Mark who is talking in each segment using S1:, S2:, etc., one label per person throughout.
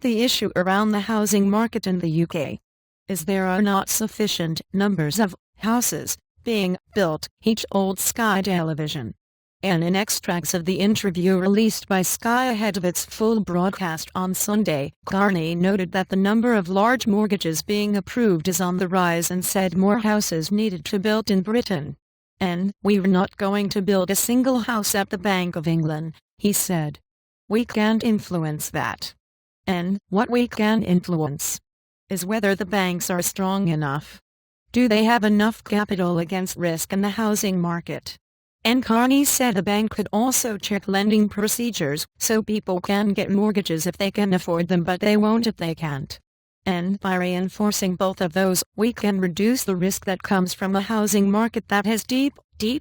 S1: The issue around the housing market in the UK is there are not sufficient numbers of houses being built, he told Sky Television. And in extracts of the interview released by Sky ahead of its full broadcast on Sunday, Carney noted that the number of large mortgages being approved is on the rise and said more houses needed to be built in Britain. And we're not going to build a single house at the Bank of England, he said. We can't influence that. And what we can influence is whether the banks are strong enough. Do they have enough capital against risk in the housing market? And Carney said the bank could also check lending procedures so people can get mortgages if they can afford them, but they won't if they can't. And by reinforcing both of those, we can reduce the risk that comes from a housing market that has deep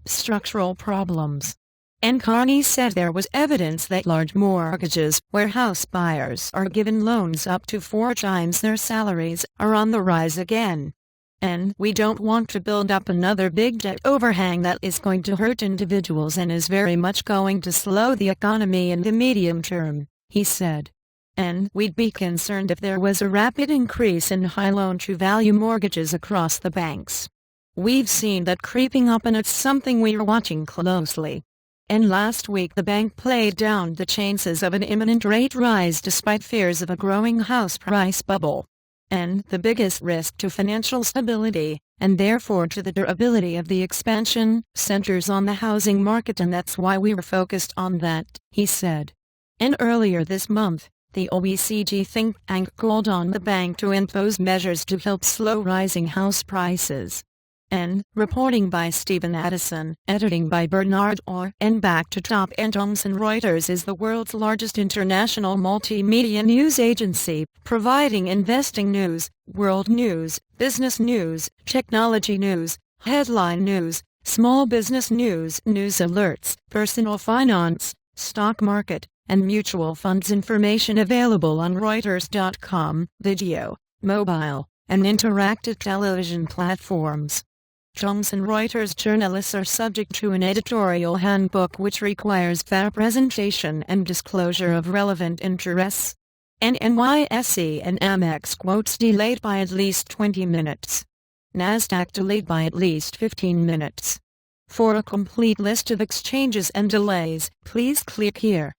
S1: structural problems. And Carney said there was evidence that large mortgages, where house buyers are given loans up to 4 times their salaries, are on the rise again. And we don't want to build up another big debt overhang that is going to hurt individuals and is very much going to slow the economy in the medium term, he said. And we'd be concerned if there was a rapid increase in high loan-to-value mortgages across the banks. We've seen that creeping up and it's something we're watching closely. And last week the bank played down the chances of an imminent rate rise despite fears of a growing house price bubble. And the biggest risk to financial stability, and therefore to the durability of the expansion, centers on the housing market, and that's why we were focused on that, he said. And earlier this month, the OECD think tank called on the bank to impose measures to help slow rising house prices. And, reporting by Stephen Addison, editing by Bernard Orr, and back to top, and Thomson Reuters is the world's largest international multimedia news agency, providing investing news, world news, business news, technology news, headline news, small business news, news alerts, personal finance, stock market, and mutual funds information available on Reuters.com, video, mobile, and interactive television platforms. Thomson Reuters journalists are subject to an editorial handbook which requires fair presentation and disclosure of relevant interests. And NYSE and Amex quotes delayed by at least 20 minutes. Nasdaq delayed by at least 15 minutes. For a complete list of exchanges and delays, please click here.